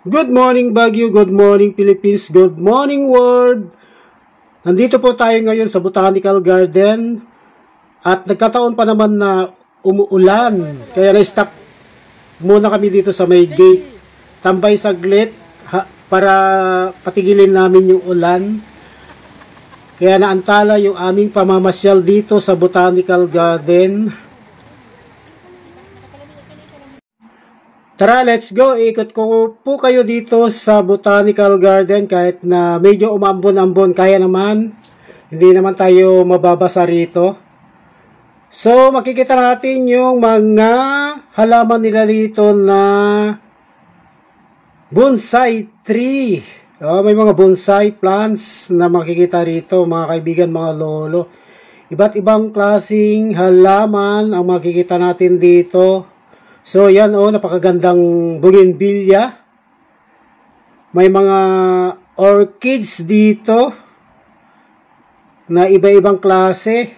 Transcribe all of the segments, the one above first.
Good morning Baguio, good morning Philippines, good morning world! Nandito po tayo ngayon sa Botanical Garden at nagkataon pa naman na umuulan. Kaya na-stop muna kami dito sa may gate. Tambay saglit para patigilin namin yung ulan. Kaya naantala yung aming pamamasyal dito sa Botanical Garden. Tara, let's go. Ikot ko po kayo dito sa Botanical Garden kahit na medyo umambon-ambon. Kaya naman, hindi naman tayo mababasa rito. So, makikita natin yung mga halaman nila rito na bonsai tree. May mga bonsai plants na makikita rito, mga kaibigan, mga lolo. Iba't ibang klaseng halaman ang makikita natin dito. So, yan napakagandang bougainvillea. May mga orchids dito na iba-ibang klase.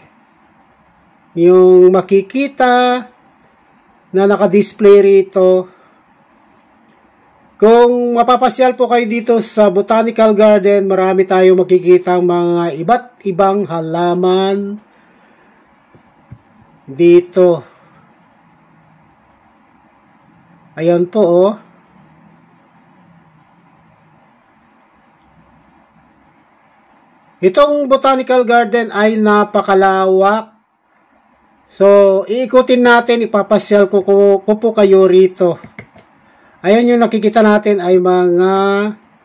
Yung makikita na nakadisplay rito. Kung mapapasyal po kayo dito sa Botanical Garden, marami tayong makikitang mga iba't ibang halaman dito. Ayan po Itong Botanical Garden ay napakalawak. So, iikutin natin, ipapasyal ko po kayo rito. Ayan yung nakikita natin ay mga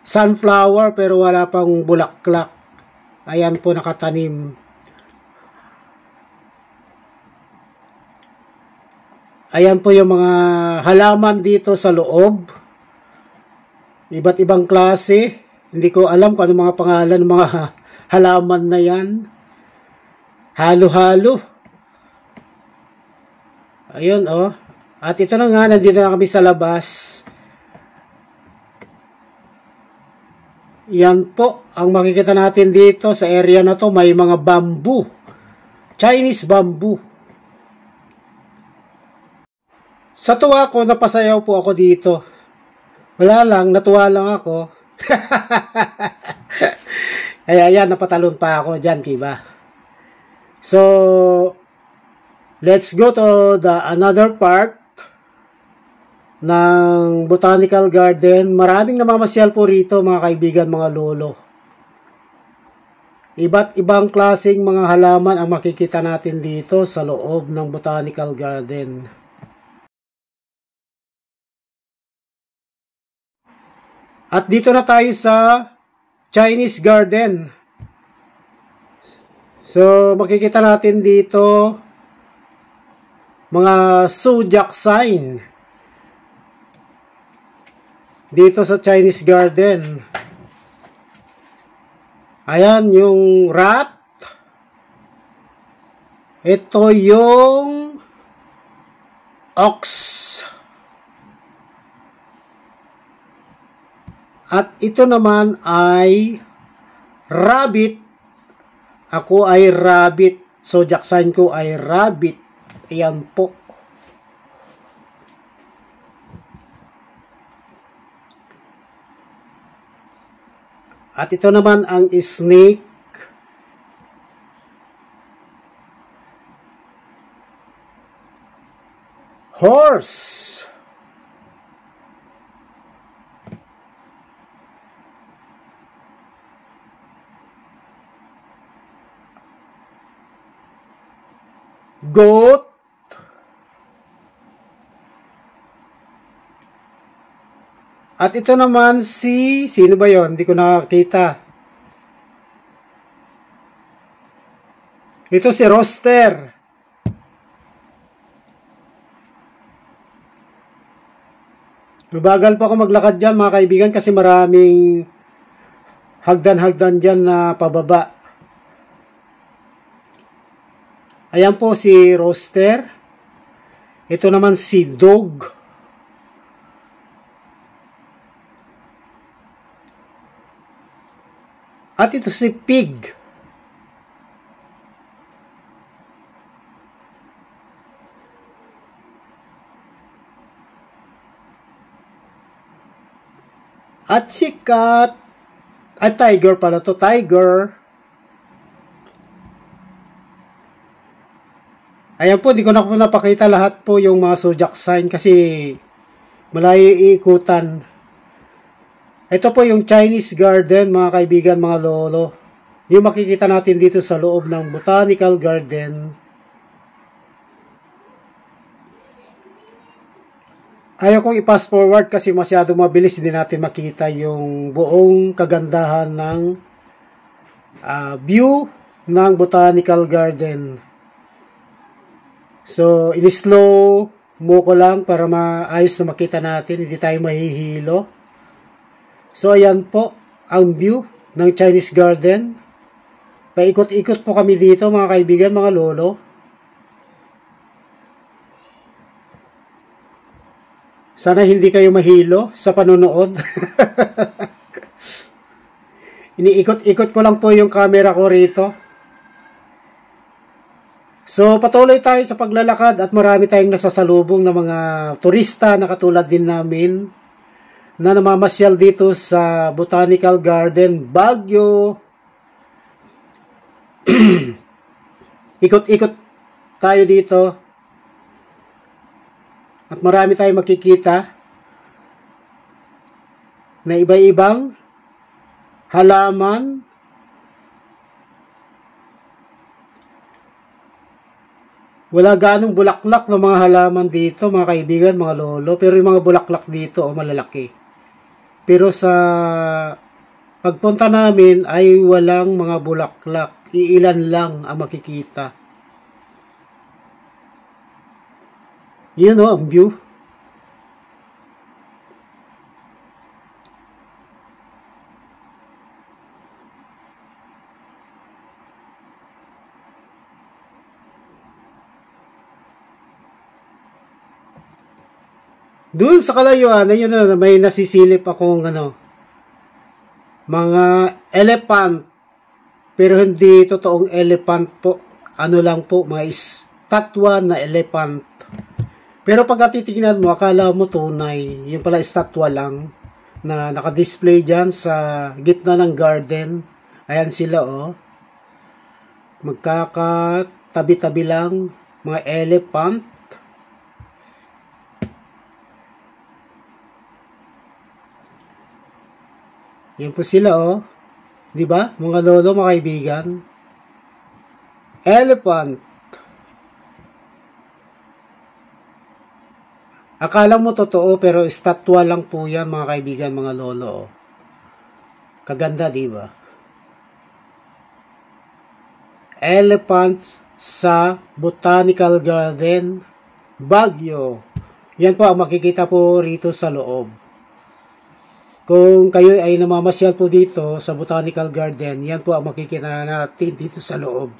sunflower pero wala pang bulaklak. Ayan po nakatanim. Ayan po yung mga halaman dito sa loob. Iba't ibang klase. Hindi ko alam kung ano mga pangalan ng mga halaman na yan. Halo-halo. Ayun At ito na nga, nandito na kami sa labas. Yan po, ang makikita natin dito sa area na to, may mga bamboo. Chinese bamboo. Sa tuwa ko, napasayaw po ako dito. Wala lang, natuwa lang ako. Kaya yan, napatalon pa ako dyan, diba? So, let's go to the another part ng Botanical Garden. Maraming namamasyal po rito, mga kaibigan, mga lolo. Iba't ibang klaseng mga halaman ang makikita natin dito sa loob ng Botanical Garden. At dito na tayo sa Chinese Garden. So, makikita natin dito mga zodiac sign. Dito sa Chinese Garden. Ayan yung rat. Ito yung ox. At ito naman ay rabbit. Ako ay rabbit. Zodiac sign ko ay rabbit. Ayan po. At ito naman ang snake. Horse. Goat. At ito naman sino ba yon? Hindi ko nakakita. Ito si rooster. Mabagal pa ako maglakad dyan, mga kaibigan, kasi maraming hagdan-hagdan dyan na pababa. Ayan po si rooster. Ito naman si dog. At ito si pig. At si cat, at tiger pala to, tiger. Ayan po, di ko na po napakita lahat po yung mga zodiac sign kasi malayo iikutan. Ito po yung Chinese garden, mga kaibigan, mga lolo. Yung makikita natin dito sa loob ng botanical garden. Ayaw kong i-pass forward kasi masyado mabilis, hindi natin makita yung buong kagandahan ng view ng botanical garden. So, in-slow mo ko lang para maayos na makita natin, hindi tayo mahihilo. So, ayan po ang view ng Chinese garden. Paikot-ikot po kami dito, mga kaibigan, mga lolo. Sana hindi kayo mahilo sa panonood. Iniikot-ikot ko lang po yung camera ko rito. So, patuloy tayo sa paglalakad at marami tayong nasasalubong na mga turista na katulad din namin na namamasyal dito sa Botanical Garden, Baguio. Ikot-ikot tayo dito at marami tayong makikita na iba-ibang halaman. Wala ganong bulaklak ng mga halaman dito, mga kaibigan, mga lolo. Pero yung mga bulaklak dito, malalaki. Pero sa pagpunta namin ay walang mga bulaklak. Iilan lang ang makikita. Yun o, ang view. Doon sa kalayuan, ayun na, may nasisilip akong mga elephant. Pero hindi totoong elephant po. Ano lang po, mga estatwa na elephant. Pero pag titignan mo, akala mo tunay. Yung pala estatwa lang na nakadisplay dyan sa gitna ng garden. Ayan sila magkakatabi-tabi lang, mga elephant. Yan po sila di ba? Mga lolo, mga kaibigan. Elephant. Akala mo totoo pero estatwa lang po yan, mga kaibigan, mga lolo. Kaganda, di ba? Elephants sa Botanical Garden, Baguio. Yan po ang makikita po rito sa loob. Kung kayo ay namamasyal po dito sa Botanical Garden, yan po ang makikita natin dito sa loob.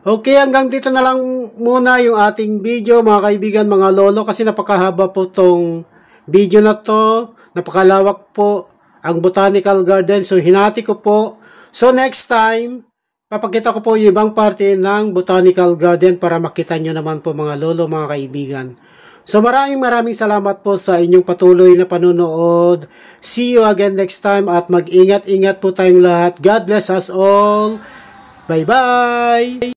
Okay, hanggang dito na lang muna yung ating video, mga kaibigan, mga lolo, kasi napakahaba po tong video na to. Napakalawak po ang Botanical Garden. So, hinati ko po. So, next time, papakita ko po yung ibang parte ng Botanical Garden para makita nyo naman po, mga lolo, mga kaibigan. So maraming salamat po sa inyong patuloy na panonood. See you again next time at mag-ingat-ingat po tayong lahat. God bless us all. Bye-bye!